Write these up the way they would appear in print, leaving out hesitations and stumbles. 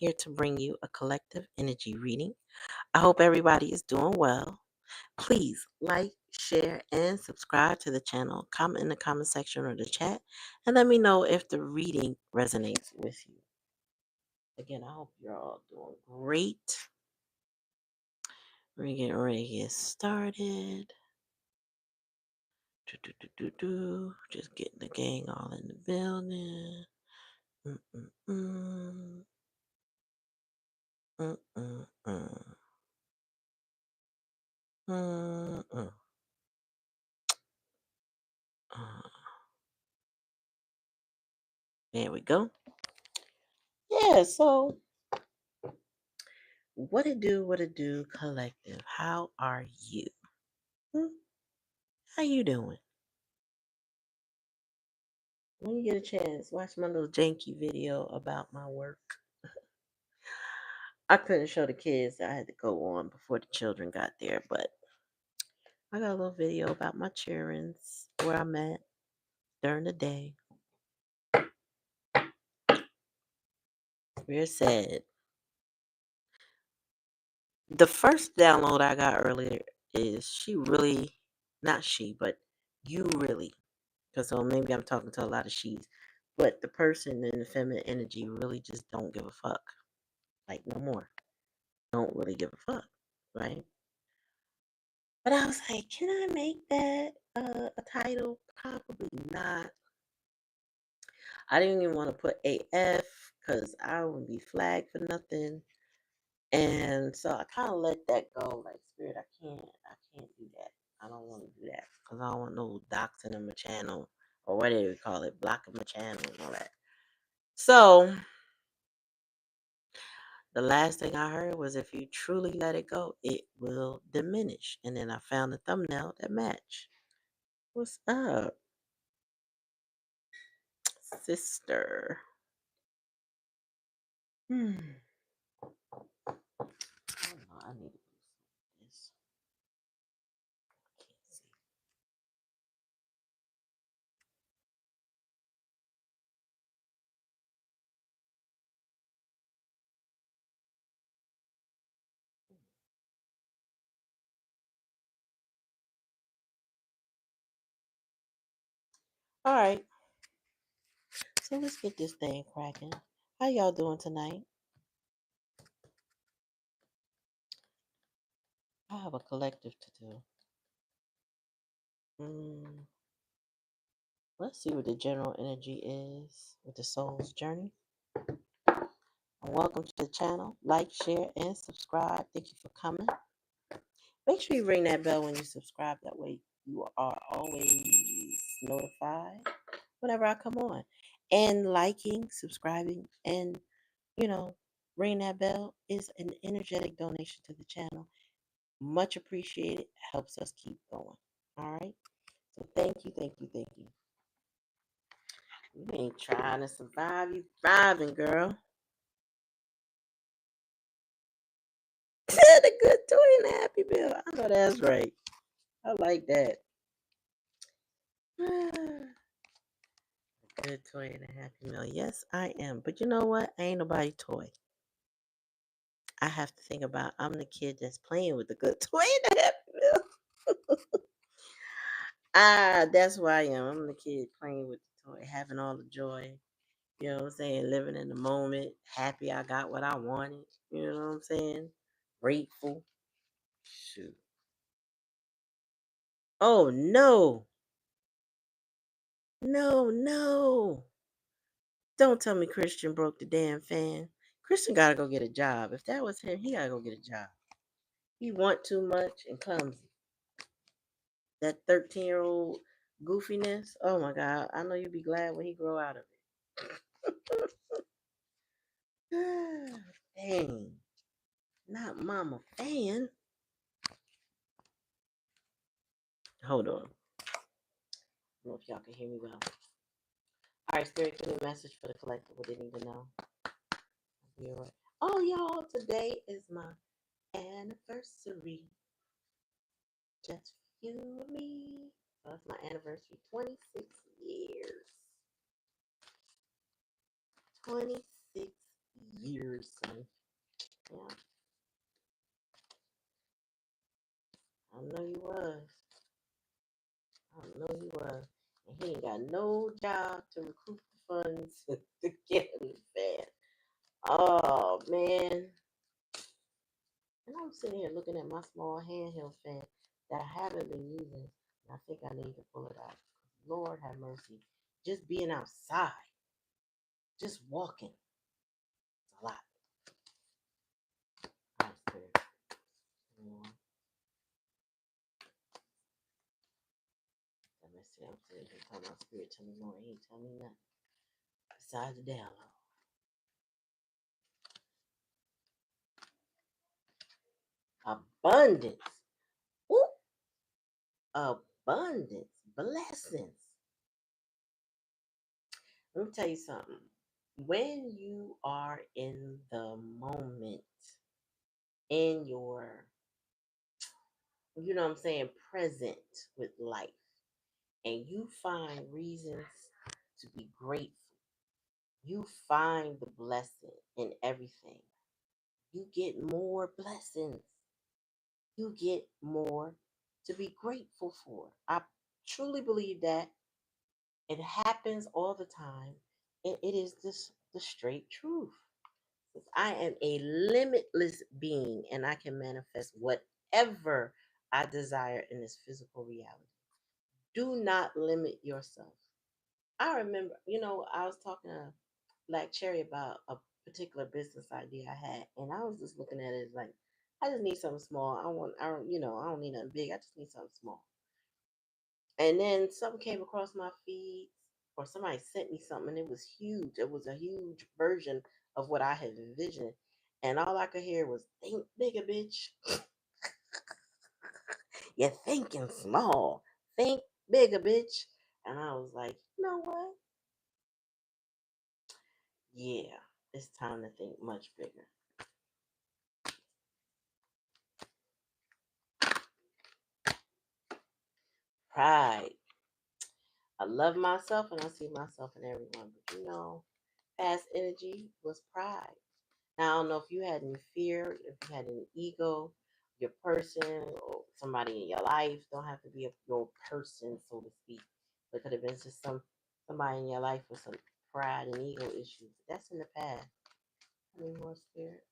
here to bring you a collective energy reading. I hope everybody is doing well. Please like, share, and subscribe to the channel. Comment in the comment section or the chat and let me know if the reading resonates with you. Again, I hope you're all doing great. We're getting ready to get started. Just getting the gang all in the building. Mm-mm-mm. Mm-mm-mm. Mm-mm. There we go. Yeah, so what it do, collective? How are you? How you doing? When you get a chance, watch my little janky video about my work. I couldn't show the kids. I had to go on before the children got there, but I got a little video about my children's, where I'm at during the day. Very sad. The first download I got earlier is she really, not she, but you really, because so maybe I'm talking to a lot of she's, but the person in the feminine energy really just don't give a fuck. Like, no more. Don't really give a fuck, right? But I was like, can I make that a title? Probably not. I didn't even want to put AF because I wouldn't be flagged for nothing. And so I kind of let that go. Like, Spirit, I can't do that. I don't want to do that because I don't want no doxing in my channel or whatever you call it, blocking my channel and all that. So the last thing I heard was if you truly let it go, it will diminish. And then I found a thumbnail that matched. What's up, sister? I don't know. I need to do this. I can't see. All right. So let's get this thing cracking. How y'all doing tonight? I have a collective to do. Let's see what the general energy is with the soul's journey. And welcome to the channel. Like, share, and subscribe. Thank you for coming. Make sure you ring that bell when you subscribe. That way you are always notified whenever I come on. And liking, subscribing, and, ring that bell is an energetic donation to the channel. Much appreciated. Helps us keep going. All right. So thank you, thank you, thank you. You ain't trying to survive. You thriving, girl. The good toy and the happy bill. I know that's right. I like that. Good toy and a happy meal. Yes, I am. But you know what? I ain't nobody toy. I have to think about I'm the kid that's playing with the good toy and the happy meal. That's who I am. I'm the kid playing with the toy, having all the joy. You know what I'm saying? Living in the moment, happy I got what I wanted. You know what I'm saying? Grateful. Shoot. Oh no. No, no. Don't tell me Christian broke the damn fan. Christian gotta go get a job. If that was him, he gotta go get a job. He want too much and clumsy. That 13-year-old goofiness. Oh my God. I know you'll be glad when he grow out of it. Dang. Not mama fan. Hold on. I don't know if y'all can hear me well. All right, Spirit, give me a message for the collective. What they need to know. I'll be all right. Oh, y'all, today is my anniversary. Just you and me. So that's my anniversary. 26 years. 26 years. And yeah, I know you was. I know you was. And he ain't got no job to recruit the funds to get him fed. Oh man. And I'm sitting here looking at my small handheld fan that I haven't been using. And I think I need to pull it out. Lord have mercy. Just being outside, just walking, it's a lot. I'm scared. You know, let me see. I'm sitting here talking about spirit. Tell me more. He ain't telling me nothing besides the download. Abundance. Ooh, abundance. Blessings. Let me tell you something. When you are in the moment, in your, you know what I'm saying, present with life, and you find reasons to be grateful, you find the blessing in everything. You get more blessings. You get more to be grateful for. I truly believe that it happens all the time, and it is this the straight truth. I am a limitless being, and I can manifest whatever I desire in this physical reality. Do not limit yourself. I remember, I was talking to Black Cherry about a particular business idea I had, and I was just looking at it as like, I just need something small. I don't need nothing big. I just need something small. And then something came across my feed, or somebody sent me something, and it was huge. It was a huge version of what I had envisioned, and all I could hear was "Think bigger, bitch." You're thinking small. Think bigger, bitch. And I was like, you know what? Yeah, it's time to think much bigger. Pride. I love myself and I see myself in everyone. But past energy was pride. Now, I don't know if you had any fear, if you had any ego, your person or somebody in your life. Don't have to be your person, so to speak. It could have been just somebody in your life with some pride and ego issues. That's in the past. Any more spirit?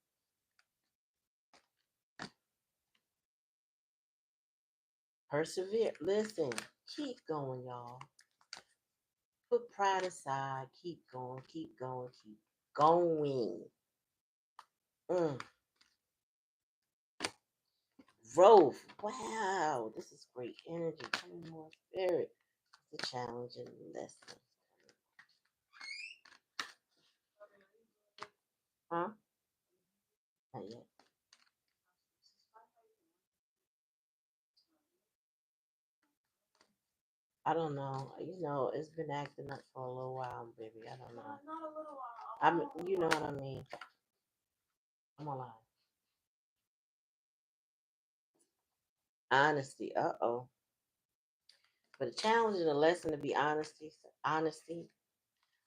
Persevere. Listen, keep going, y'all. Put pride aside. Keep going, keep going, keep going. Mm. Growth. Wow, this is great energy. Coming more spirit. It's a challenging lesson. Huh? Not yet. I don't know. It's been acting up for a little while, baby. I don't know. You know what I mean. I'm alive. Honesty. Uh-oh. But a challenge and a lesson to be honesty.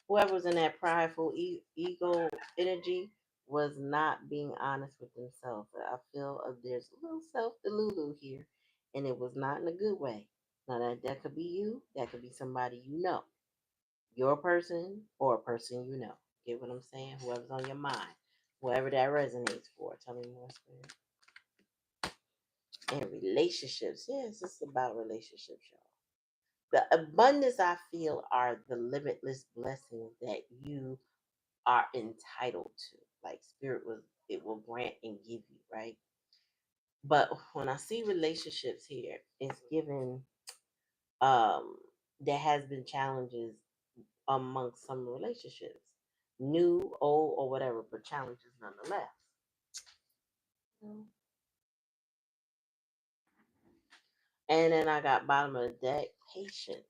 Whoever's in that prideful ego energy was not being honest with themselves. I feel there's a little self delulu here, and it was not in a good way. Now that could be you, that could be somebody you know, your person or a person you know. Get what I'm saying? Whoever's on your mind, whoever that resonates for. Tell me more, spirit. And relationships, yes, it's about relationships, y'all. The abundance I feel are the limitless blessings that you are entitled to. Like spirit will grant and give you, right? But when I see relationships here, it's given there has been challenges amongst some relationships. New, old, or whatever, but challenges nonetheless. Mm. And then I got bottom of the deck, patience.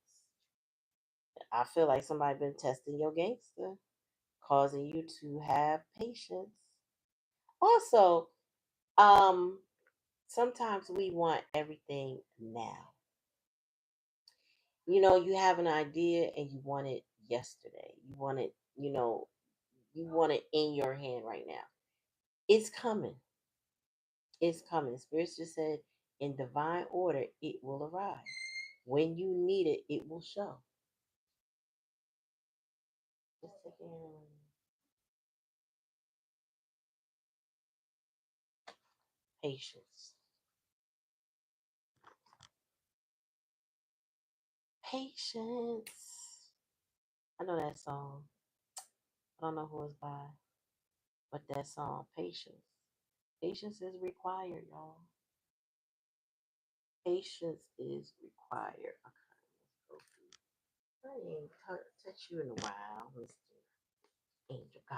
I feel like somebody been testing your gangster, causing you to have patience. Also, um, sometimes we want everything now. You have an idea and you want it yesterday. You want it, You want it in your hand right now. It's coming. It's coming. Spirits just said, in divine order, it will arrive. When you need it, it will show. Just again, patience. Patience. I know that song. I don't know who it's by, but that song, Patience. Patience is required, y'all. Patience is required. Okay, let's go through. I ain't touch you in a while, Mr. Angel Guy.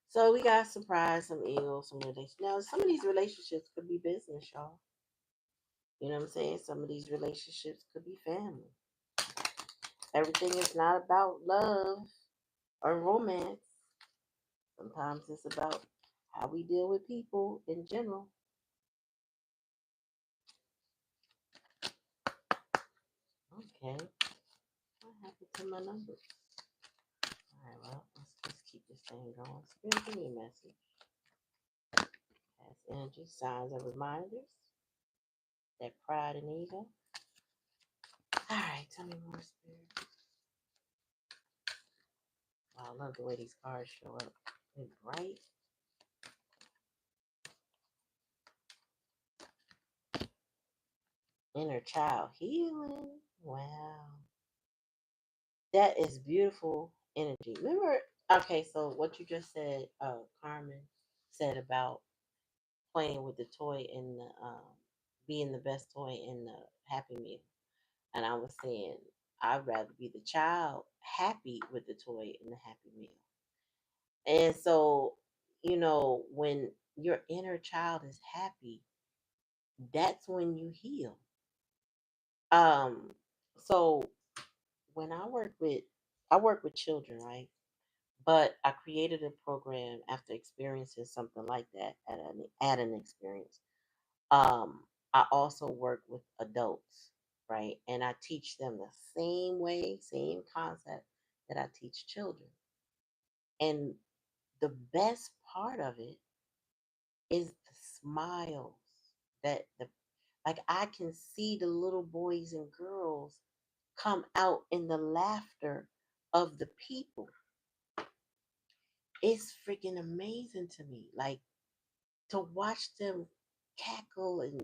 So we got surprise, some ego, some relationships. Now, some of these relationships could be business, y'all. You know what I'm saying? Some of these relationships could be family. Everything is not about love or romance. Sometimes it's about how we deal with people in general. Okay. What happened to my numbers? All right, well, let's just keep this thing going. Spirit, give me a message. Past energy, signs and reminders. That pride and ego. All right, tell me more, Spirit. Wow, I love the way these cards show up. They're bright. Inner child healing. Wow. That is beautiful energy. Remember, okay, so what you just said, Carmen said about playing with the toy and the being the best toy in the Happy Meal. And I was saying I'd rather be the child happy with the toy in the Happy Meal. And so, when your inner child is happy, that's when you heal. Um, so when I work with children, right? But I created a program after experiencing something like that at an experience. Um, I also work with adults, right? And I teach them the same way, same concept that I teach children. And the best part of it is the smiles that the like I can see the little boys and girls come out in the laughter of the people. It's freaking amazing to me. Like to watch them cackle and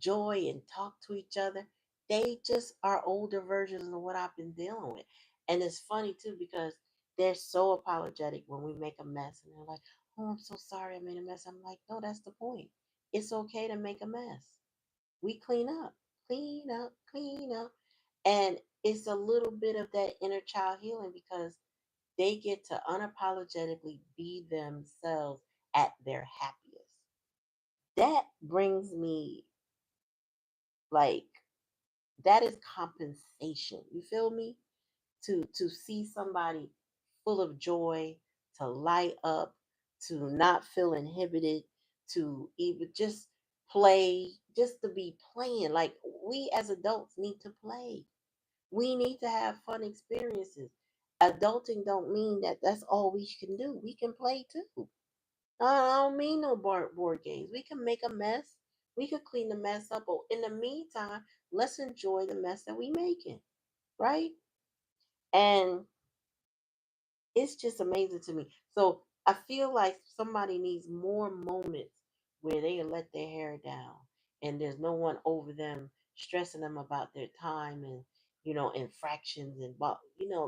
joy and talk to each other. They just are older versions of what I've been dealing with. And it's funny too because they're so apologetic when we make a mess and they're like, "Oh, I'm so sorry I made a mess." I'm like, "No, that's the point. It's okay to make a mess. We clean up, clean up, clean up." And it's a little bit of that inner child healing because they get to unapologetically be themselves at their happiest. That brings me like that is compensation. You feel me? To see somebody full of joy, to light up, to not feel inhibited, to even just play, just to be playing. Like we as adults need to play. We need to have fun experiences. Adulting don't mean that that's all we can do. We can play too. I don't mean no board games. We can make a mess. We could clean the mess up. But in the meantime, let's enjoy the mess that we making, right? And it's just amazing to me. So I feel like somebody needs more moments where they let their hair down and there's no one over them stressing them about their time and infractions and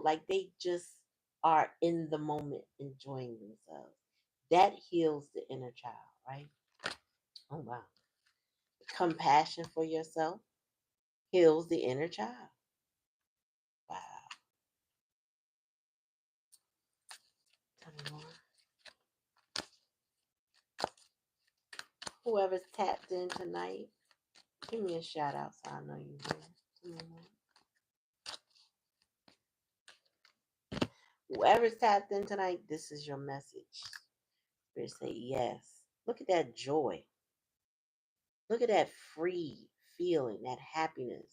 like they just are in the moment enjoying themselves. That heals the inner child, right? Oh wow. Compassion for yourself heals the inner child. Wow. Tell me more. Whoever's tapped in tonight, give me a shout out so I know you're here. Tell me more. Whoever's tapped in tonight, this is your message. Spirit say yes. Look at that joy. Look at that free feeling, that happiness.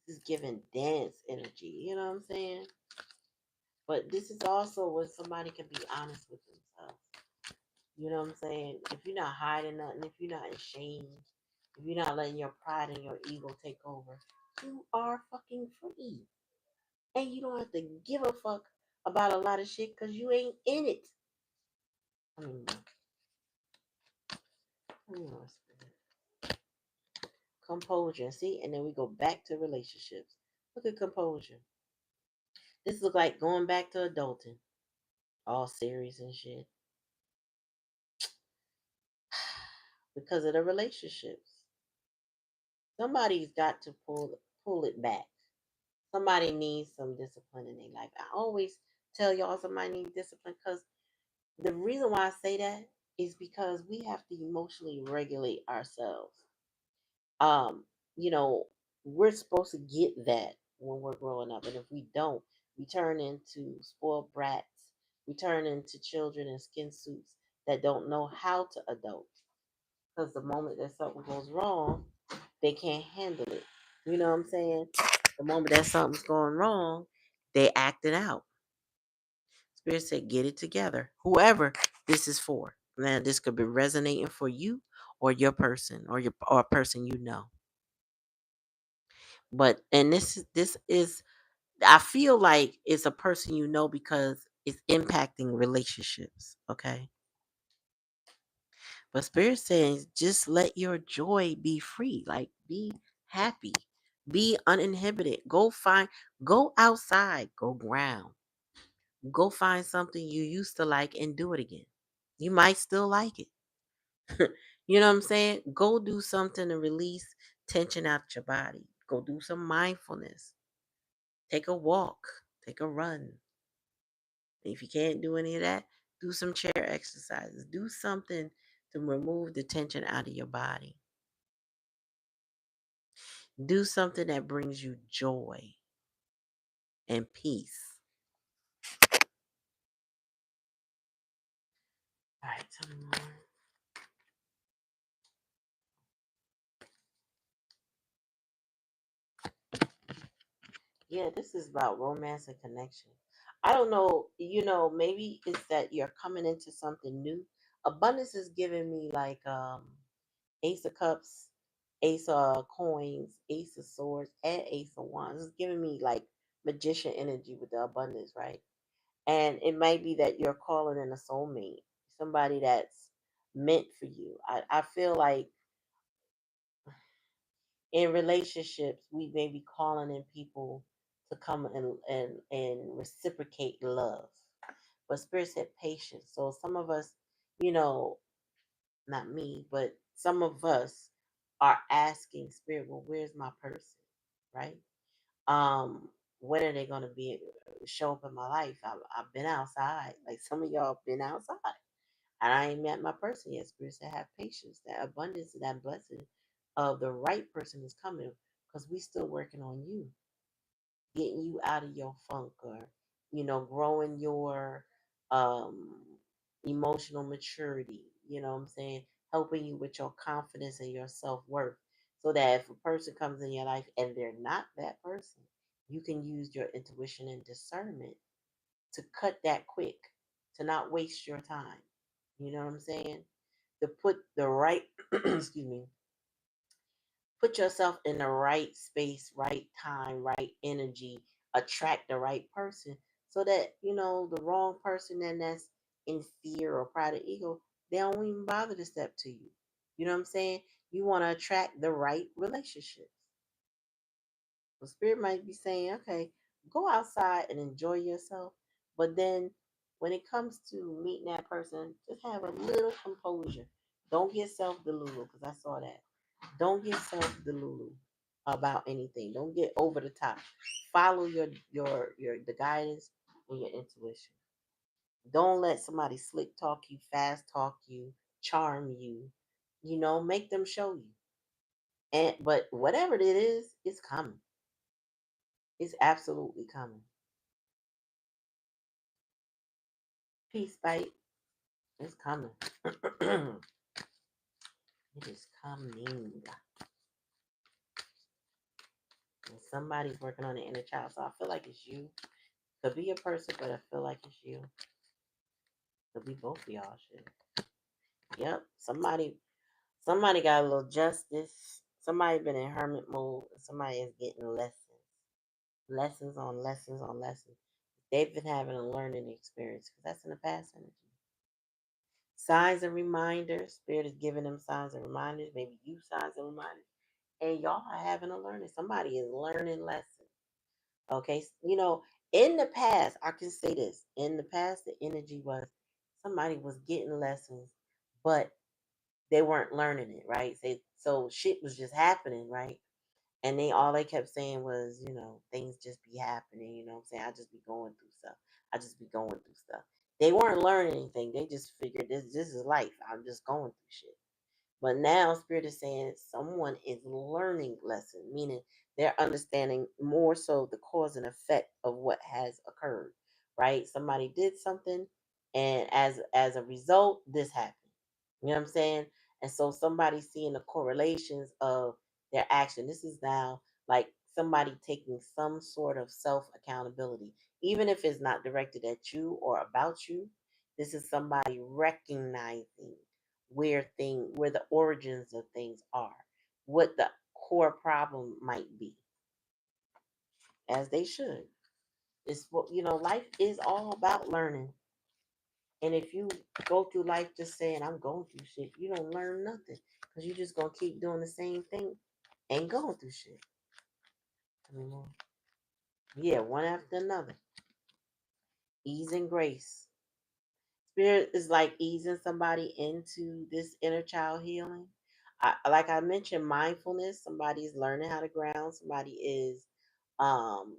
This is giving dance energy. You know what I'm saying? But this is also when somebody can be honest with themselves. You know what I'm saying? If you're not hiding nothing, if you're not ashamed, if you're not letting your pride and your ego take over, you are fucking free. And you don't have to give a fuck about a lot of shit because you ain't in it. I mean, composure. See, and then we go back to relationships. Look at composure. This looks like going back to adulting, all serious and shit, because of the relationships. Somebody's got to pull it back. Somebody needs some discipline in their life. I always tell y'all somebody needs discipline because the reason why I say that is because we have to emotionally regulate ourselves. Um, you know, we're supposed to get that when we're growing up, and if we don't, we turn into spoiled brats. We turn into children in skin suits that don't know how to adult. Because the moment that something goes wrong, they can't handle it. You know what I'm saying? The moment that something's going wrong, they act it out. Spirit said, get it together. Whoever this is for. Now, this could be resonating for you or your person or a person you know. But and this is I feel like it's a person you know because it's impacting relationships. Okay. But Spirit says just let your joy be free. Like be happy. Be uninhibited. Go outside. Go ground. Go find something you used to like and do it again. You might still like it. You know what I'm saying? Go do something to release tension out your body. Go do some mindfulness. Take a walk. Take a run. If you can't do any of that, do some chair exercises. Do something to remove the tension out of your body. Do something that brings you joy and peace. All right, tell me more. Yeah, this is about romance and connection. I don't know, maybe it's that you're coming into something new. Abundance is giving me like Ace of Cups, Ace of Coins, Ace of Swords, and Ace of Wands. It's giving me like magician energy with the abundance, right? And it might be that you're calling in a soulmate, somebody that's meant for you. I feel like in relationships, we may be calling in people to come and reciprocate love. But Spirit said patience. So some of us, you know, not me, but some of us are asking Spirit, well, where's my person? Right? When are they gonna be show up in my life? I've been outside. Like some of y'all been outside. And I ain't met my person yet. Spirit said, have patience. That abundance and that blessing of the right person is coming because we still working on you, getting you out of your funk or, growing your um, emotional maturity. You know what I'm saying? Helping you with your confidence and your self worth. So that if a person comes in your life and they're not that person, you can use your intuition and discernment to cut that quick, to not waste your time. You know what I'm saying? To put the right, excuse me, put yourself in the right space, right time, right energy, attract the right person so that, the wrong person and that's in fear or pride or ego, they don't even bother to step to you. You know what I'm saying? You want to attract the right relationships. The spirit might be saying, okay, go outside and enjoy yourself. But then when it comes to meeting that person, just have a little composure. Don't get self delulu because I saw that. Don't get self delulu about anything. Don't get over the top. Follow your the guidance and your intuition. Don't let somebody slick talk you, fast talk you, charm you. Make them show you. And but whatever it is, it's coming. It's absolutely coming. Peace, bite. It's coming. It is coming. And somebody's working on the inner child. So I feel like it's you. Could be a person, but I feel like it's you. Could be both of y'all. Shit. Yep. Somebody got a little justice. Somebody been in hermit mode. Somebody is getting lessons. Lessons on lessons on lessons. They've been having a learning experience because that's in the past energy. Signs and reminders. Spirit is giving them signs and reminders. Maybe you signs and reminders. And y'all are having a learning. Somebody is learning lessons. Okay. In the past, I can say this. In the past, the energy was somebody was getting lessons, but they weren't learning it, right? So shit was just happening, right? And they kept saying was, things just be happening, you know what I'm saying? I just be going through stuff. I just be going through stuff. They weren't learning anything. They just figured this is life. I'm just going through shit. But now Spirit is saying someone is learning lesson, meaning they're understanding more so the cause and effect of what has occurred. Right? Somebody did something, and as a result, this happened. You know what I'm saying? And so somebody's seeing the correlations of their action. This is now like somebody taking some sort of self accountability, even if it's not directed at you or about you. This is somebody recognizing where the origins of things are, what the core problem might be, as they should. It's what life is all about learning. And if you go through life just saying I'm going through shit, you don't learn nothing because you just gonna keep doing the same thing and going through shit. Yeah, one after another. Ease and grace. Spirit is like easing somebody into this inner child healing. Like I mentioned, mindfulness. Somebody is learning how to ground. Somebody is um,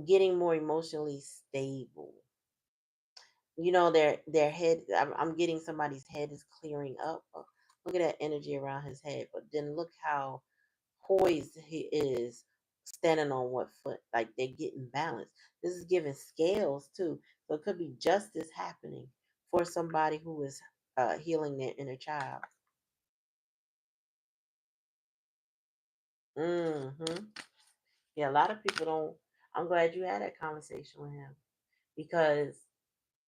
getting more emotionally stable. Their head. I'm getting somebody's head is clearing up. Look at that energy around his head. But then look how poised he is, standing on what foot. Like they're getting balanced. This is giving scales too. So it could be justice happening for somebody who is healing their inner child. hmm Yeah, a lot of people don't. I'm glad you had that conversation with him because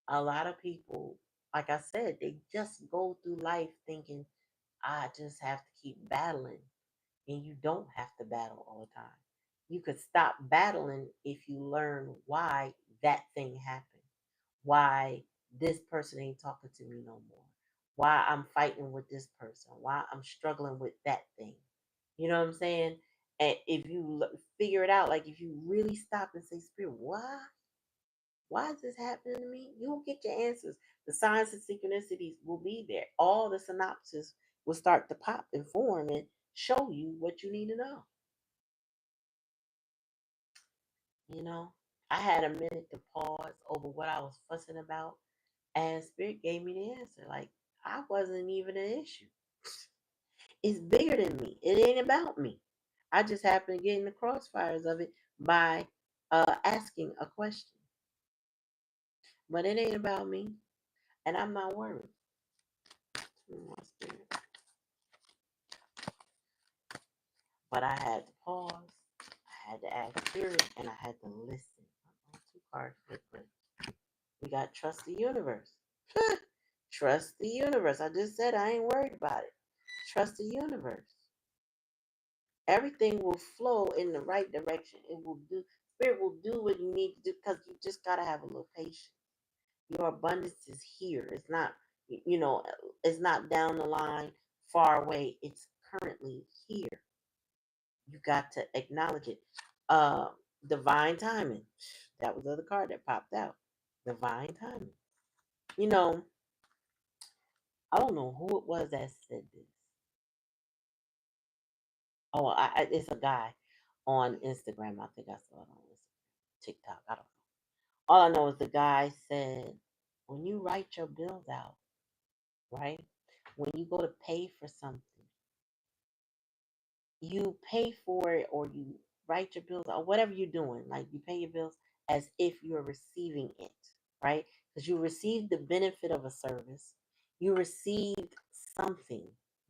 a lot of people, like I said, they just go through life thinking, I just have to keep battling. And you don't have to battle all the time. You could stop battling if you learn why that thing happened, why this person ain't talking to me no more, why I'm fighting with this person, why I'm struggling with that thing. You know what I'm saying? And if you figure it out, like if you really stop and say, Spirit, why is this happening to me? You'll get your answers. The signs and synchronicities will be there. All the synopsis will start to pop and form and show you what you need to know. You know, I had a minute to pause over what I was fussing about, and Spirit gave me the answer. Like, I wasn't even an issue. It's bigger than me. It ain't about me. I just happened to get in the crossfires of it by asking a question. But it ain't about me, and I'm not worried. My spirit. But I had to pause. I had to ask Spirit, and I had to listen. Two cards, but we got trust the universe. Trust the universe. I just said I ain't worried about it. Trust the universe. Everything will flow in the right direction. It will do. Spirit will do what you need to do because you just gotta have a little patience. Your abundance is here. It's not, you know, it's not down the line, far away. It's currently here. You got to acknowledge it. Uh, Divine timing. That was the other card that popped out. Divine timing. You know, I don't know who it was that said this. Oh, it's a guy on Instagram. I think I saw it on TikTok. I don't know. All I know is the guy said, when you write your bills out, right? When you go to pay for something, you pay for it or you write your bills or whatever you're doing. Like you pay your bills as if you're receiving it, right? Because you received the benefit of a service, you received something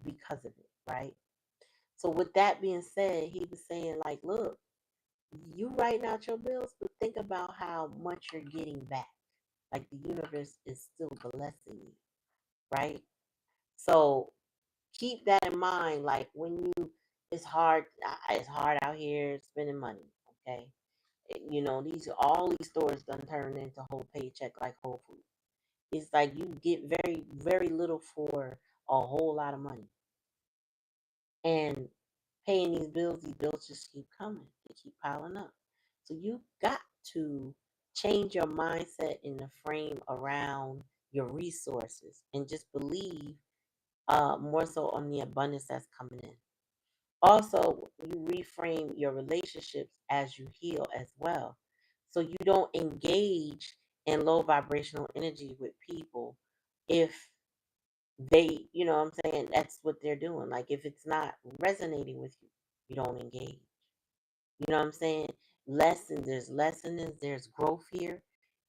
because of it, right? So with that being said, he was saying like, look, You writing out your bills, but think about how much you're getting back. Like the universe is still blessing you, right? So keep that in mind. Like when it's hard out here spending money. Okay, these all these stores done turned into whole paycheck like Whole Foods. It's like you get very very little for a whole lot of money, and paying these bills just keep coming. They keep piling up. So you got to change your mindset in the frame around your resources and just believe more so on the abundance that's coming in. Also, you reframe your relationships as you heal as well. So you don't engage in low vibrational energy with people if they, what I'm saying, that's what they're doing. Like if it's not resonating with you, you don't engage. You know what I'm saying? Lessons, there's growth here.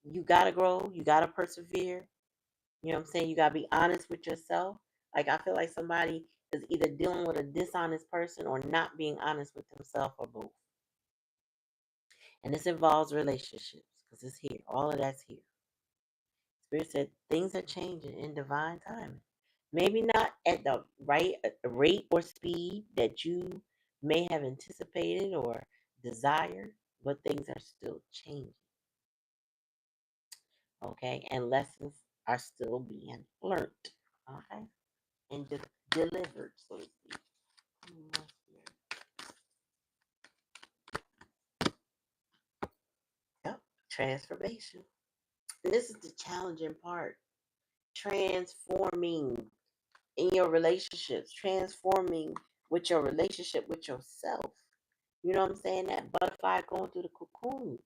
You gotta grow, you gotta persevere. You know what I'm saying? You gotta be honest with yourself. Like I feel like somebody is either dealing with a dishonest person or not being honest with themselves or both. And this involves relationships because it's here. All of that's here. Spirit said things are changing in divine timing. Maybe not at the right rate or speed that you may have anticipated or desired, but things are still changing. Okay, and lessons are still being learned. Okay, and delivered, so to speak. Yep, transformation. And this is the challenging part. Transforming in your relationships, transforming with your relationship with yourself. You know what I'm saying? That butterfly going through the cocoon,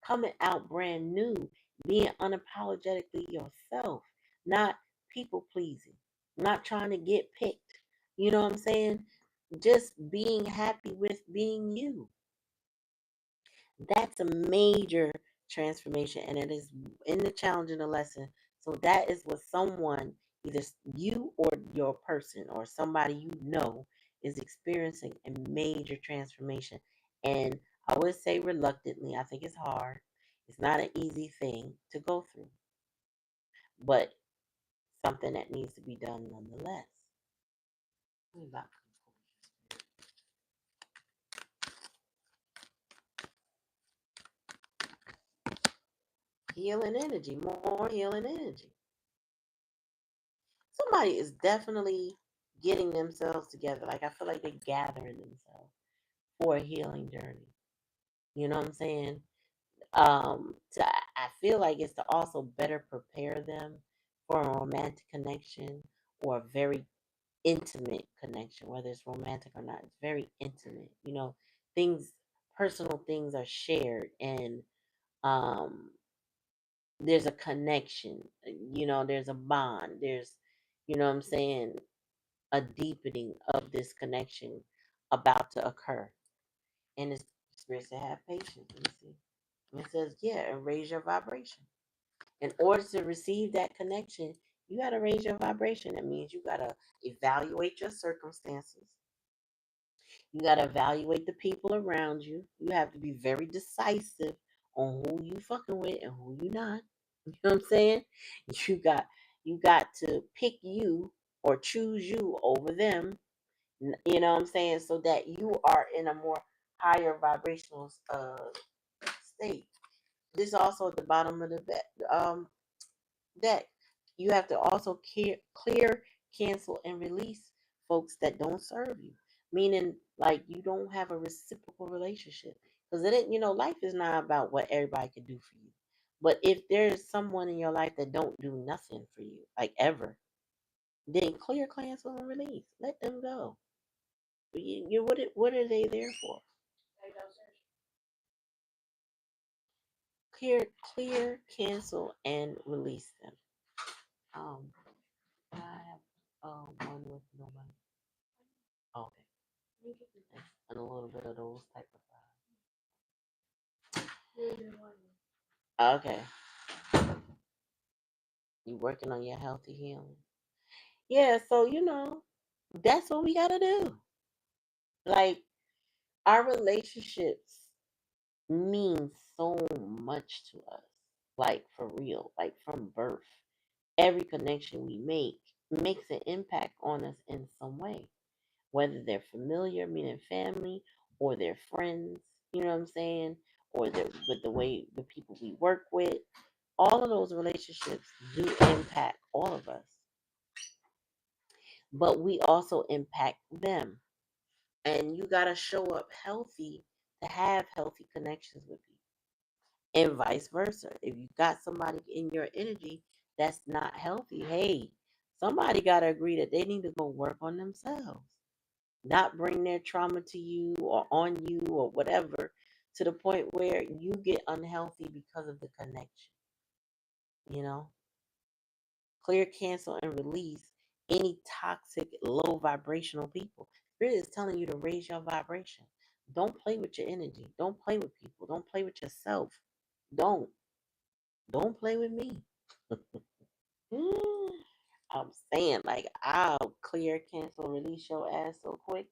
coming out brand new, being unapologetically yourself, not people pleasing, not trying to get picked. You know what I'm saying? Just being happy with being you. That's a major transformation, and it is in the challenge and the lesson. So that is what someone, either you or your person or somebody you know, is experiencing a major transformation. And I would say reluctantly, I think it's hard. It's not an easy thing to go through, but something that needs to be done nonetheless. Healing energy, more healing energy. Somebody is definitely getting themselves together. Like I feel like they're gathering themselves for a healing journey. You know what I'm saying? I feel like it's to also better prepare them for a romantic connection or a very intimate connection, whether it's romantic or not. It's very intimate. Things, personal things are shared, and um, there's a connection. There's a bond. There's, what I'm saying, a deepening of this connection about to occur. And it's supposed to have patience. Let me see. And it says, yeah, and raise your vibration. In order to receive that connection, you got to raise your vibration. That means you got to evaluate your circumstances. You got to evaluate the people around you. You have to be very decisive on who you fucking with and who you not. You know what I'm saying? You got you got to pick you or choose you over them. You know what I'm saying? So that you are in a more higher vibrational state. This is also at the bottom of the deck. You have to also clear, cancel, and release folks that don't serve you. Meaning, like, you don't have a reciprocal relationship. Because it ain't, life is not about what everybody can do for you. But if there's someone in your life that don't do nothing for you, like ever, then clear, cancel, and release. Let them go. What are they there for? Clear, cancel, and release them. Um, I have one with nobody. Okay, and a little bit of those type of okay. You working on your healthy healing? Yeah. So that's what we gotta do. Like our relationships. means so much to us. Like for real, like from birth. Every connection we make makes an impact on us in some way, whether they're familiar, meaning family, or they're friends, you know what I'm saying? Or with the way the people we work with. All of those relationships do impact all of us, but we also impact them. And you got to show up healthy to have healthy connections with people, and vice versa. If you got somebody in your energy that's not healthy, hey, somebody got to agree that they need to go work on themselves, not bring their trauma to you or on you or whatever, to the point where you get unhealthy because of the connection. You know, clear, cancel, and release any toxic, low vibrational people. Spirit is telling you to raise your vibration. Don't play with your energy. Don't play with people. Don't play with yourself. Don't. Don't play with me. I'm saying, like, I'll clear, cancel, release your ass so quick.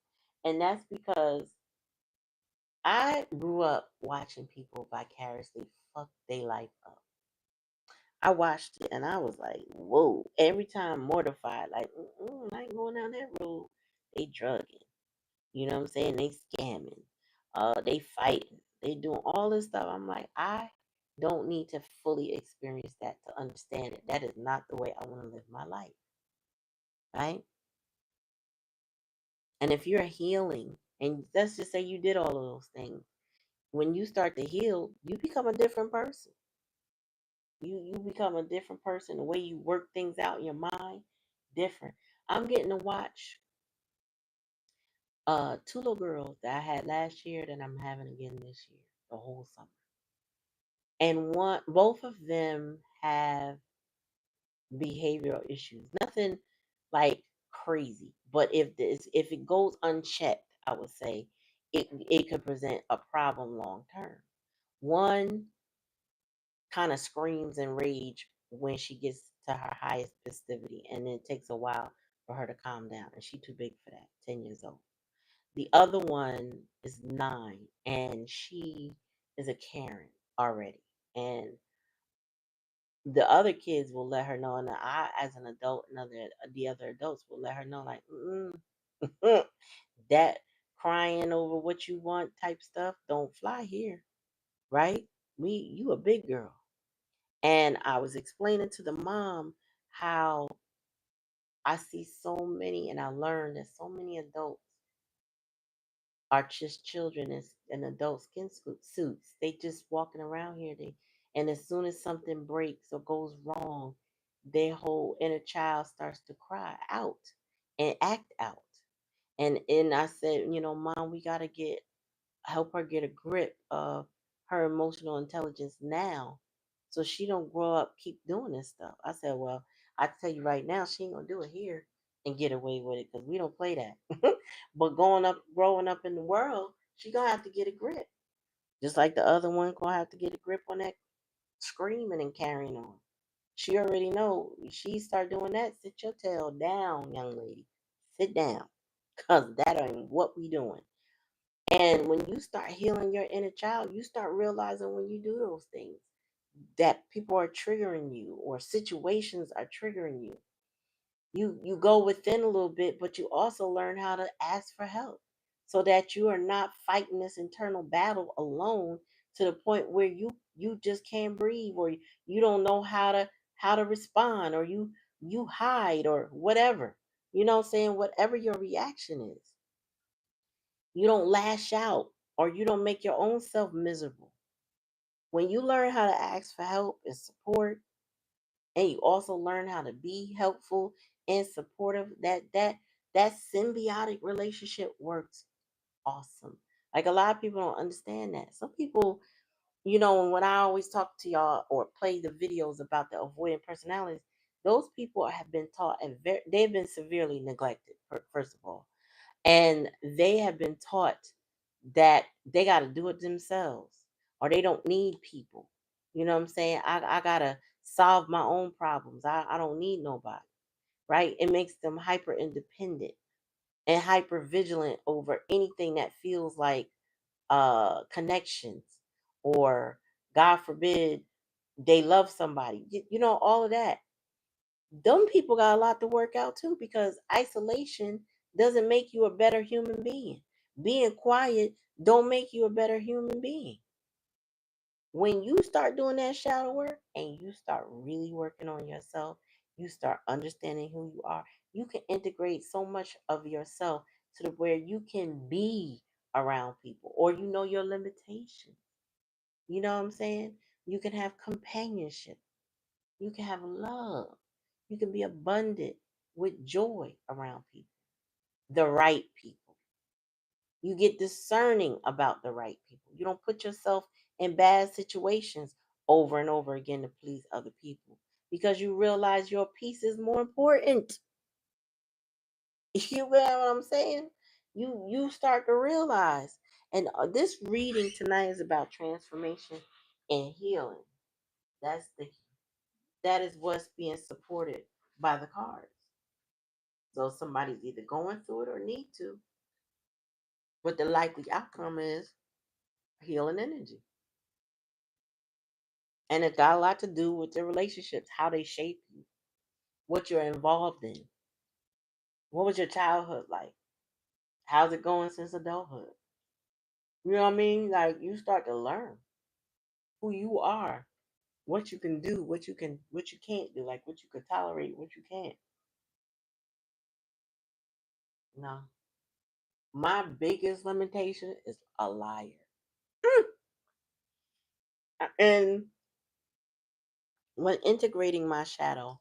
And that's because I grew up watching people vicariously fuck their life up. I watched it and I was like, whoa. Every time mortified, like, I ain't going down that road. They drugging. You know what I'm saying? They scamming. They fighting. They doing all this stuff. I'm like, I don't need to fully experience that to understand it. That is not the way I want to live my life. Right? And if you're healing, and let's just say you did all of those things, when you start to heal, you become a different person. You become a different person. The way you work things out in your mind, different. I'm getting to watch two little girls that I had last year that I'm having again this year, the whole summer. And both of them have behavioral issues. Nothing like crazy, but if it goes unchecked, I would say it could present a problem long term. One kind of screams in rage when she gets to her highest festivity, and then it takes a while for her to calm down, and she's too big for that. 10 years old. The other one is 9, and she is a Karen already, and the other kids will let her know, and I, as an adult, and the other adults will let her know, like, that crying over what you want type stuff don't fly here, right? You a big girl. And I was explaining to the mom how I see so many, and I learned that so many adults are just children in adult suits. They just walking around here. And as soon as something breaks or goes wrong, their whole inner child starts to cry out and act out. And I said, Mom, we gotta help her get a grip of her emotional intelligence now, so she don't grow up keep doing this stuff. I said, well, I tell you right now, she ain't gonna do it here and get away with it, because we don't play that. But growing up in the world, she gonna have to get a grip, just like the other one gonna have to get a grip on that screaming and carrying on. She already know, she start doing that, sit your tail down, young lady. Sit down, because that ain't what we doing. And when you start healing your inner child, you start realizing when you do those things that people are triggering you or situations are triggering you. You go within a little bit, but you also learn how to ask for help, so that you are not fighting this internal battle alone, to the point where you just can't breathe, or you don't know how to respond, or you hide or whatever. You know what I'm saying? Whatever your reaction is, you don't lash out, or you don't make your own self miserable. When you learn how to ask for help and support, and you also learn how to be helpful and supportive, that symbiotic relationship works awesome. Like, a lot of people don't understand that. Some people, when I always talk to y'all or play the videos about the avoidant personalities, those people have been taught, and they've been severely neglected, first of all. And they have been taught that they got to do it themselves, or they don't need people. You know what I'm saying? I got to solve my own problems. I don't need nobody, right? It makes them hyper independent and hyper vigilant over anything that feels like connections or God forbid they love somebody. All of that. Them people got a lot to work out too, because isolation doesn't make you a better human being. Being quiet don't make you a better human being. When you start doing that shadow work and you start really working on yourself, you start understanding who you are, you can integrate so much of yourself to the where you can be around people, or your limitations. You know what I'm saying? You can have companionship. You can have love. You can be abundant with joy around people, the right people. You get discerning about the right people. You don't put yourself in bad situations over and over again to please other people, because you realize your peace is more important. You get what I'm saying? You start to realize. And this reading tonight is about transformation and healing. That is what's being supported by the cards. So somebody's either going through it or need to. But the likely outcome is healing energy. And it got a lot to do with the relationships, how they shape you, what you're involved in. What was your childhood like? How's it going since adulthood? You know what I mean? Like, you start to learn who you are, what you can do, what you can't do, like what you can tolerate, what you can't. No. My biggest limitation is a liar. And when integrating my shadow,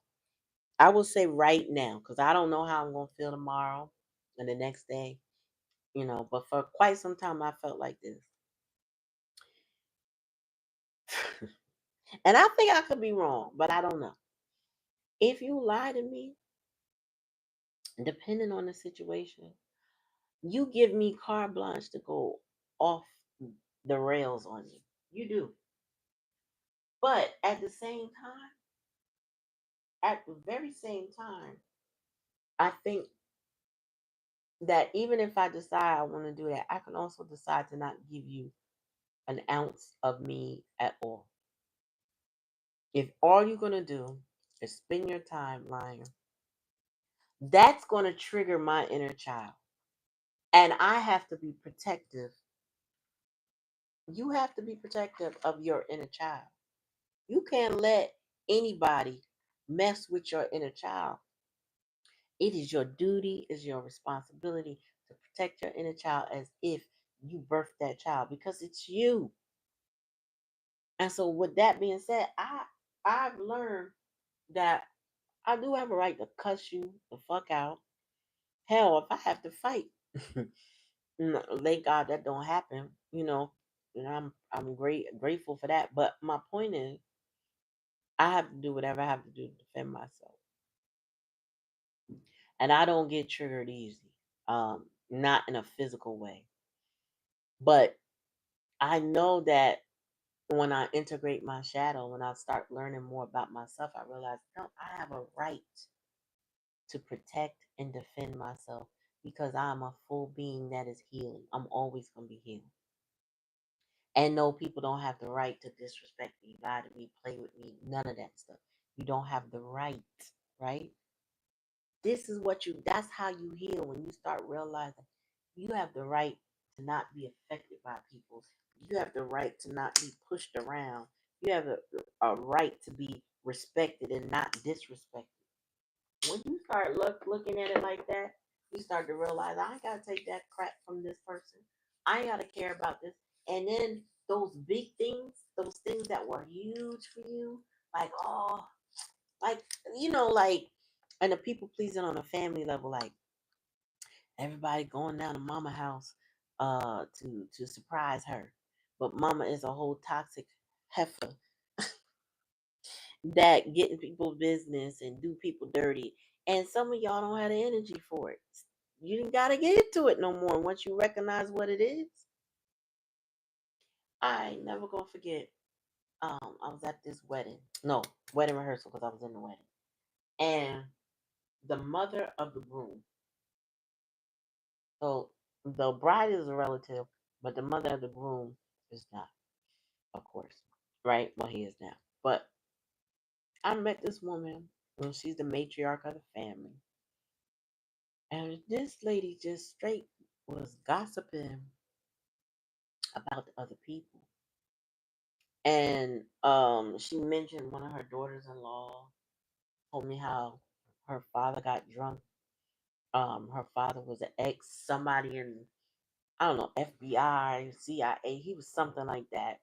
I will say right now, because I don't know how I'm going to feel tomorrow and the next day, but for quite some time I felt like this. And I think I could be wrong, but I don't know. If you lie to me, depending on the situation, you give me carte blanche to go off the rails on you. You do. But at the very same time, I think that even if I decide I want to do that, I can also decide to not give you an ounce of me at all. If all you're going to do is spend your time lying, that's going to trigger my inner child. And I have to be protective. You have to be protective of your inner child. You can't let anybody mess with your inner child. It is your duty, is your responsibility to protect your inner child as if you birthed that child, because it's you. And so, with that being said, I've learned that I do have a right to cuss you the fuck out. Hell, if I have to fight, no, thank God that don't happen. I'm grateful for that. But my point is, I have to do whatever I have to do to defend myself, and I don't get triggered easy. Not in a physical way, but I know that when I integrate my shadow, when I start learning more about myself, I realize, no, I have a right to protect and defend myself, because I'm a full being that is healing. I'm always going to be healed. And no, people don't have the right to disrespect me, lie to me, play with me, none of that stuff. You don't have the right, right? That's how you heal, when you start realizing you have the right to not be affected by people. You have the right to not be pushed around. You have a right to be respected and not disrespected. When you start looking at it like that, you start to realize, I ain't gotta take that crap from this person. I ain't gotta care about this. And then those big things, those things that were huge for you, like, oh, like, like, and the people pleasing on a family level, like everybody going down to mama house to surprise her. But mama is a whole toxic heifer that get in people's business and do people dirty. And some of y'all don't have the energy for it. You didn't gotta get into it no more once you recognize what it is. I ain't never gonna forget. I was at this wedding. No, wedding rehearsal, because I was in the wedding. And the mother of the groom. So the bride is a relative, but the mother of the groom is not. of course, right? Well, he is now. But I met this woman, and she's the matriarch of the family, and this lady just straight was gossiping about the other people. And she mentioned one of her daughters-in-law told me how her father got drunk. Her father was an ex somebody in, I don't know, FBI, CIA. He was something like that.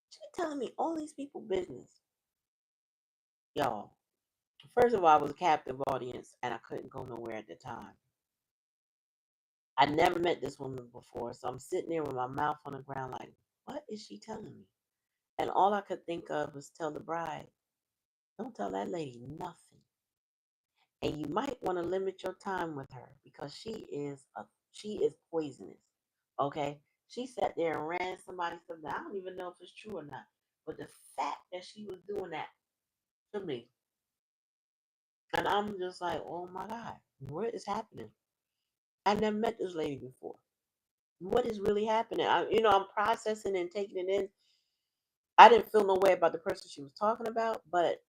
She telling me all these people business, y'all. First of all, I was a captive audience and I couldn't go nowhere at the time. I never met this woman before, so I'm sitting there with my mouth on the ground, like, what is she telling me? And all I could think of was tell the bride, don't tell that lady nothing. And you might want to limit your time with her because she is poisonous. Okay? She sat there and ran somebody's stuff down. I don't even know if it's true or not. But the fact that she was doing that to me, and I'm just like, oh my God, what is happening? I never met this lady before. What is really happening? I'm processing and taking it in. I didn't feel no way about the person she was talking about, but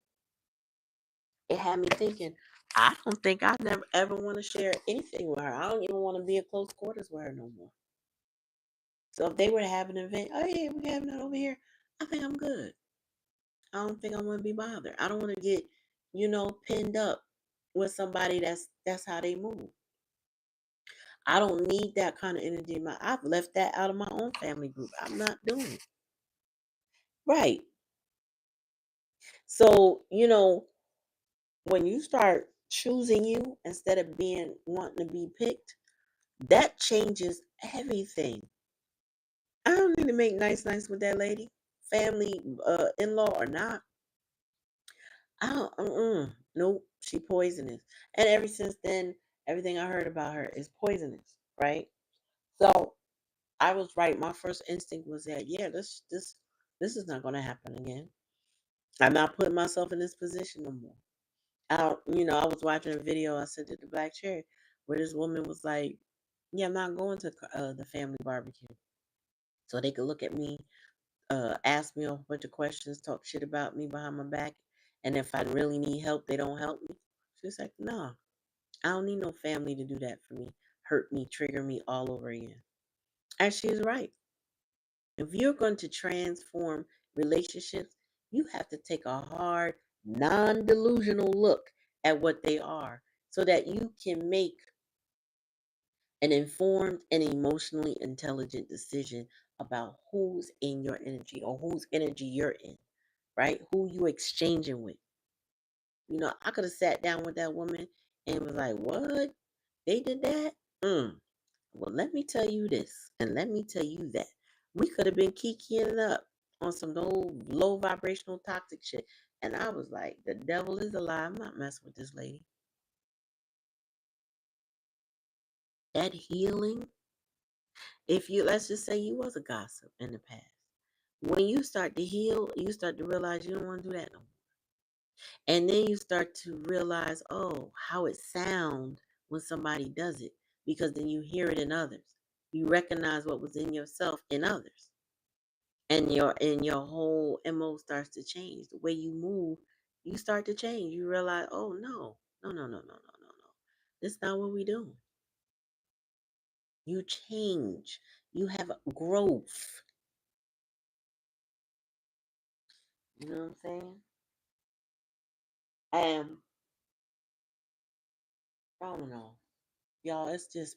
it had me thinking, I don't think I never ever want to share anything with her. I don't even want to be in close quarters with her no more. So if they were to have an event, oh yeah, we're having it over here, I think I'm good. I don't think I want to be bothered. I don't want to get, pinned up with somebody that's how they move. I don't need that kind of energy in my I've left that out of my own family group. I'm not doing it. Right. So, when you start choosing you instead of being wanting to be picked, that changes everything. I don't need to make nice with that lady, family, in-law or not. I don't. Nope, she poisonous. And ever since then, everything I heard about her is poisonous. Right. So I was right. My first instinct was that yeah, this is not going to happen again. I'm not putting myself in this position no more. I was watching a video I sent it to Black Cherry where this woman was like, "Yeah, I'm not going to the family barbecue." So they could look at me, ask me a bunch of questions, talk shit about me behind my back, and if I really need help, they don't help me. She's like, "No, I don't need no family to do that for me, hurt me, trigger me all over again." And she's right. If you're going to transform relationships, you have to take a hard, non delusional look at what they are so that you can make an informed and emotionally intelligent decision about who's in your energy or whose energy you're in, right? Who you exchanging with. I could have sat down with that woman and was like, what? They did that? Well, let me tell you this, and let me tell you that. We could have been kikiing it up on some old low vibrational toxic shit. And I was like, the devil is a lie. I'm not messing with this lady. That healing, if you, let's just say you was a gossip in the past. When you start to heal, you start to realize you don't want to do that no more. And then you start to realize, oh, how it sounds when somebody does it. Because then you hear it in others. You recognize what was in yourself in others. And your whole MO starts to change. The way you move, you start to change. You realize, oh no, no, no, no, no, no, no, no. That's not what we do. You change. You have growth. You know what I'm saying? And I don't know. Y'all, it's just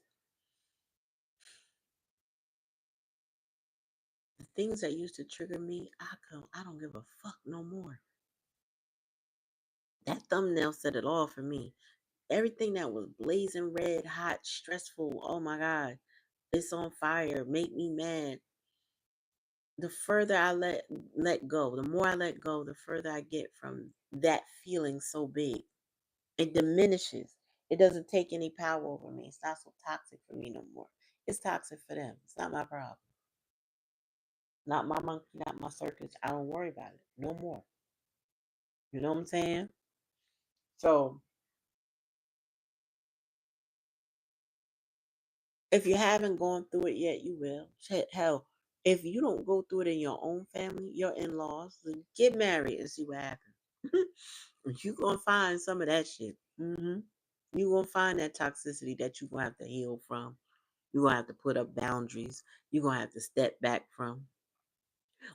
the things that used to trigger me, I don't give a fuck no more. That thumbnail said it all for me. Everything that was blazing red, hot, stressful, oh my God, it's on fire, make me mad. The further I let go, the more I let go, the further I get from that feeling so big. It diminishes. It doesn't take any power over me. It's not so toxic for me no more. It's toxic for them. It's not my problem. Not my monkey, not my circus. I don't worry about it no more. You know what I'm saying? So if you haven't gone through it yet, you will. Shit, hell, If you don't go through it in your own family, your in-laws, then get married and see what happens. You gonna find some of that shit. You gonna find that toxicity that you gonna have to heal from. You gonna have to put up boundaries. You gonna have to step back from,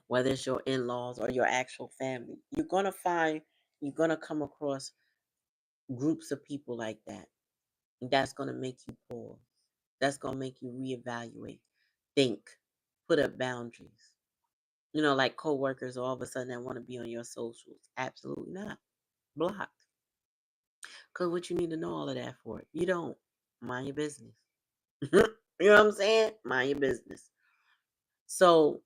whether it's your in-laws or your actual family. You're gonna come across groups of people like that. That's gonna make you pause. That's gonna make you reevaluate, think, put up boundaries. Like coworkers all of a sudden that want to be on your socials. Absolutely not. Blocked. Because what you need to know all of that for? You don't. Mind your business. You know what I'm saying? Mind your business. So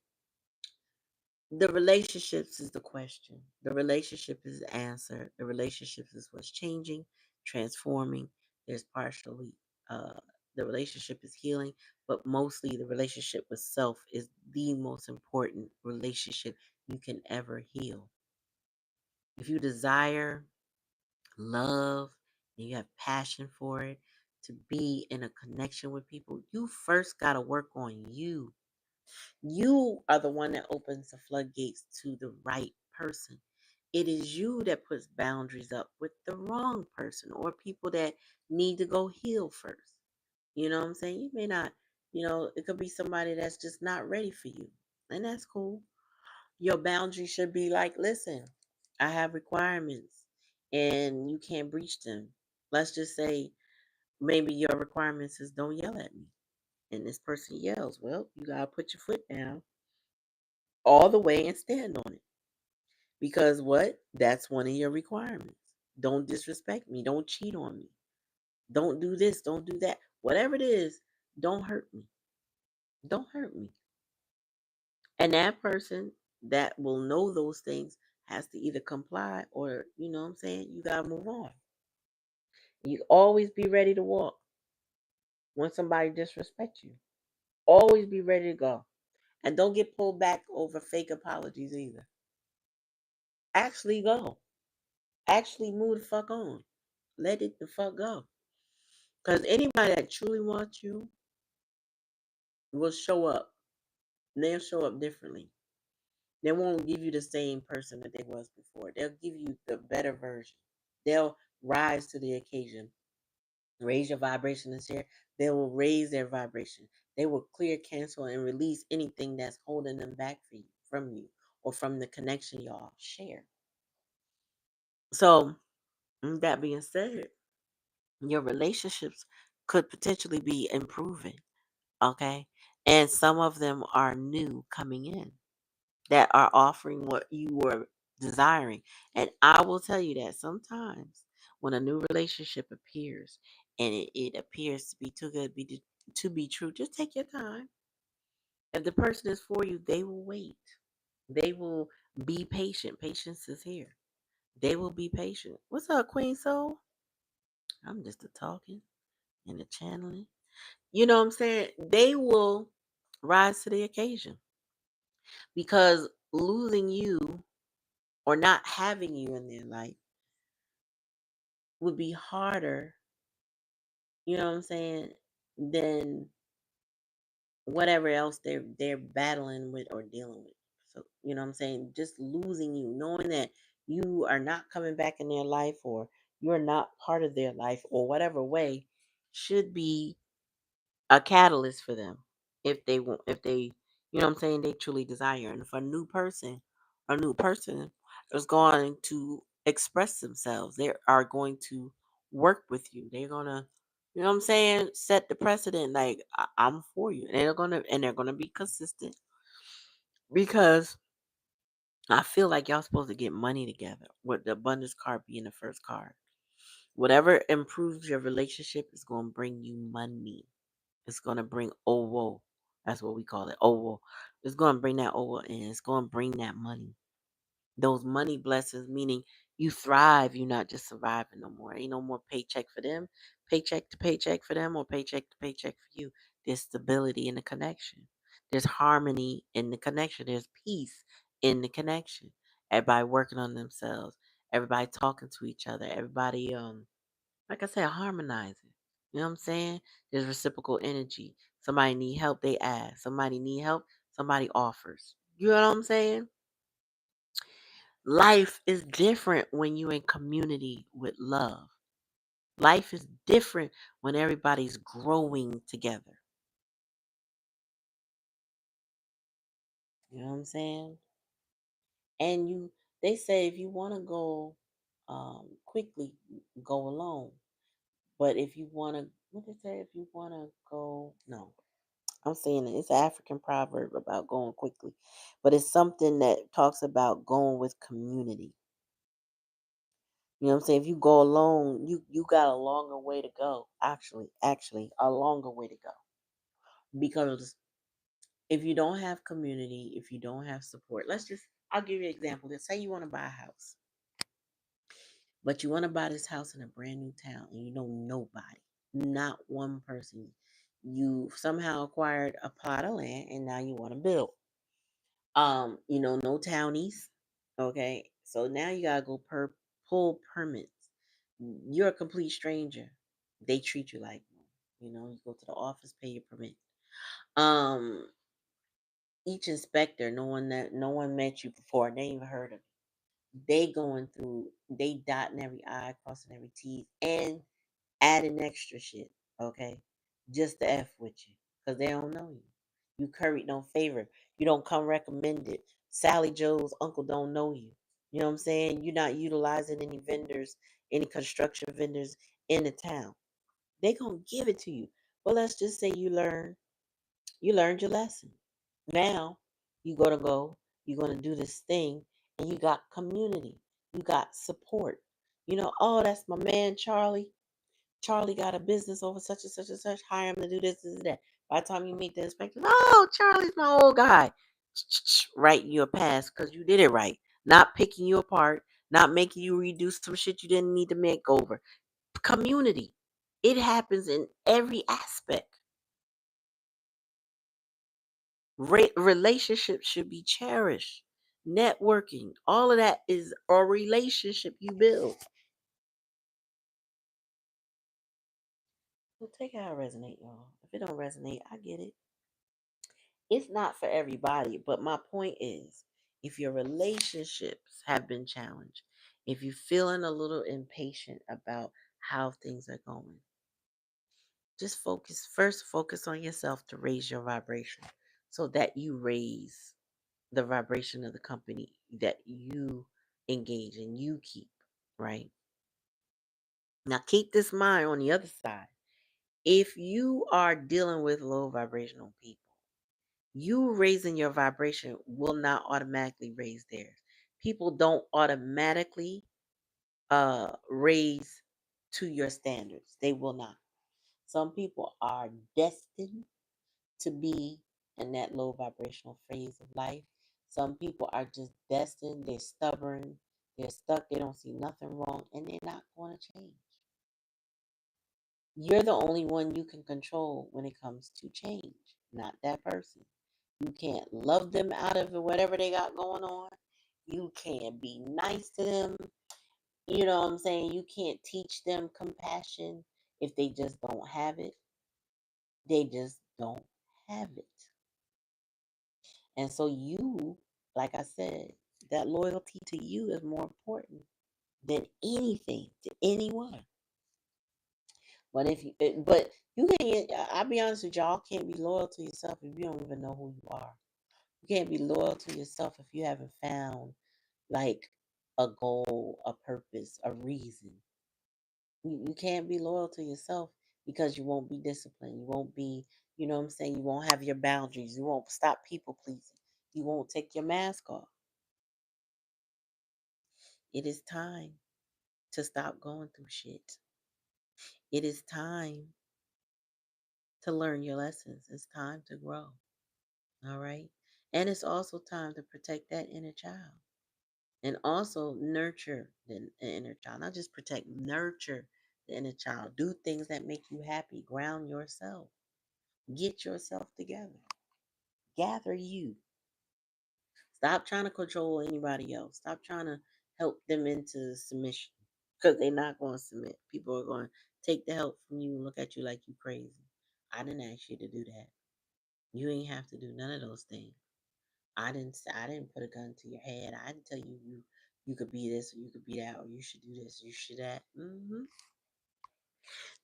the relationships is the question. The relationship is the answer. The relationships is what's changing, transforming. There's partially uh the relationship is healing, but mostly the relationship with self is the most important relationship you can ever heal. If you desire love and you have passion for it, to be in a connection with people, you first got to work on you. You are the one that opens the floodgates to the right person. It is you that puts boundaries up with the wrong person or people that need to go heal first. You know what I'm saying? You may not, it could be somebody that's just not ready for you. And that's cool. Your boundary should be like, listen, I have requirements and you can't breach them. Let's just say maybe your requirements is don't yell at me. And this person yells. Well, you got to put your foot down all the way and stand on it. Because what? That's one of your requirements. Don't disrespect me. Don't cheat on me. Don't do this. Don't do that. Whatever it is, don't hurt me. Don't hurt me. And that person that will know those things has to either comply or, you know what I'm saying, you got to move on. You always be ready to walk when somebody disrespects you. Always be ready to go. And don't get pulled back over fake apologies either. Actually go. Actually move the fuck on. Let it the fuck go. Because anybody that truly wants you will show up. They'll show up differently. They won't give you the same person that they was before. They'll give you the better version. They'll rise to the occasion. Raise your vibration this year. They will raise their vibration. They will clear, cancel, and release anything that's holding them back from you, or from the connection y'all share. So, that being said, your relationships could potentially be improving. Okay. And some of them are new coming in that are offering what you were desiring. And I will tell you that sometimes when a new relationship appears and it appears to be too good to be true, just take your time. If the person is for you, they will wait. They will be patient. Patience is here. They will be patient. What's up, Queen Soul? I'm just a talking and a channeling. You know what I'm saying? They will rise to the occasion because losing you or not having you in their life would be harder, you know what I'm saying, than whatever else they're battling with or dealing with. So, you know what I'm saying? Just losing you, knowing that you are not coming back in their life or you're not part of their life or whatever way should be a catalyst for them if they want if they you know what I'm saying they truly desire. And if a new person is going to express themselves, they are going to work with you. They're gonna, you know what I'm saying, set the precedent like I'm for you. And they're gonna be consistent because I feel like y'all supposed to get money together with the abundance card being the first card. Whatever improves your relationship is going to bring you money. It's gonna bring owo. That's what we call it. Owo. It's gonna bring that owo in. It's gonna bring that money. Those money blessings, meaning you thrive. You're not just surviving no more. Ain't no more paycheck for them, paycheck to paycheck for them, or paycheck to paycheck for you. There's stability in the connection. There's harmony in the connection. There's peace in the connection. Everybody working on themselves. Everybody talking to each other. Everybody like I said, harmonizing. You know what I'm saying? There's reciprocal energy. Somebody need help, they ask. Somebody need help, somebody offers. You know what I'm saying? Life is different when you're in community with love. Life is different when everybody's growing together. You know what I'm saying? And they say if you want to go quickly, go alone. But if you want to, what they say, if you want to go, no, I'm saying it. It's an African proverb about going quickly, but it's something that talks about going with community. You know what I'm saying? If you go alone, you got a longer way to go. Actually, a longer way to go. Because if you don't have community, if you don't have support, I'll give you an example. Let's say you want to buy a house, but you want to buy this house in a brand new town and you know nobody, not one person. You somehow acquired a plot of land and now you want to build. No townies. Okay. So now you gotta go pull permits. You're a complete stranger. They treat you like one. You go to the office, pay your permit. Um, each inspector, no one met you before, they even heard of you. They dotting every I, crossing every T, and adding extra shit, okay? Just to F with you. Because they don't know you. You curried no favor. You don't come recommended. Sally Joe's uncle don't know you. You know what I'm saying? You're not utilizing any vendors, any construction vendors in the town. They gonna give it to you. But let's just say you learned your lesson. Now you're gonna do this thing, and you got community. You got support. Oh, that's my man Charlie. Charlie got a business over such and such and such. Hire him to do this and that. By the time you meet the inspector, oh, Charlie's my old guy. Writing you a pass because you did it right. Not picking you apart, not making you redo some shit you didn't need to make over. Community. It happens in every aspect. Relationships should be cherished. Networking, all of that is a relationship you build. So take how it resonate, y'all. If it don't resonate, I get it. It's not for everybody, but my point is if your relationships have been challenged, if you're feeling a little impatient about how things are going, just focus on yourself to raise your vibration so that you raise the vibration of the company that you engage and you keep, right? Now keep this mind on the other side. If you are dealing with low vibrational people, you raising your vibration will not automatically raise theirs. People don't automatically raise to your standards. They will not. Some people are destined to be in that low vibrational phase of life. Some people are just destined, they're stubborn, they're stuck, they don't see nothing wrong, and they're not going to change. You're the only one you can control when it comes to change, not that person. You can't love them out of whatever they got going on. You can't be nice to them. You know what I'm saying? You can't teach them compassion if they just don't have it. They just don't have it. And so like I said, that loyalty to you is more important than anything to anyone. But you can't. I'll be honest with y'all. Can't be loyal to yourself if you don't even know who you are. You can't be loyal to yourself if you haven't found like a goal, a purpose, a reason. You can't be loyal to yourself because you won't be disciplined. You won't be, you know what I'm saying? You won't have your boundaries. You won't stop people pleasing. You won't take your mask off. It is time to stop going through shit. It is time to learn your lessons. It's time to grow. All right. And it's also time to protect that inner child and also nurture the inner child. Not just protect, nurture the inner child. Do things that make you happy. Ground yourself. Get yourself together. Gather you. Stop trying to control anybody else. Stop trying to help them into submission because they're not going to submit. People are going to take the help from you and look at you like you crazy. I didn't ask you to do that. You ain't have to do none of those things. I didn't put a gun to your head. I didn't tell you you could be this or you could be that or you should do this, you should that.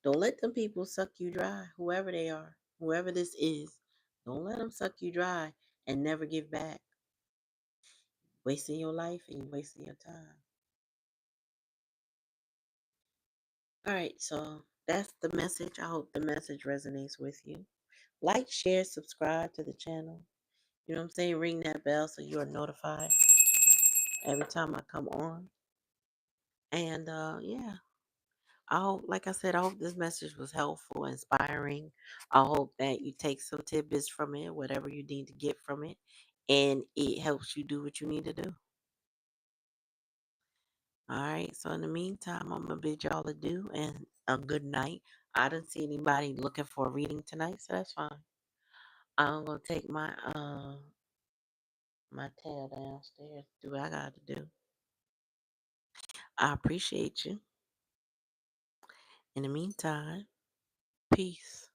Don't let them people suck you dry, whoever they are, whoever this is. Don't let them suck you dry and never give back. Wasting your life and you wasting your time. All right, so that's the message. I hope the message resonates with you. Like, share, subscribe to the channel. You know what I'm saying? Ring that bell so you are notified every time I come on. And yeah, I hope, like I said, I hope this message was helpful, inspiring. I hope that you take some tidbits from it, whatever you need to get from it, and it helps you do what you need to do. All right. So in the meantime, I'm gonna bid y'all adieu and a good night. I don't see anybody looking for a reading tonight, so that's fine. I'm gonna take my tail downstairs. Do what I gotta do. I appreciate you. In the meantime, peace.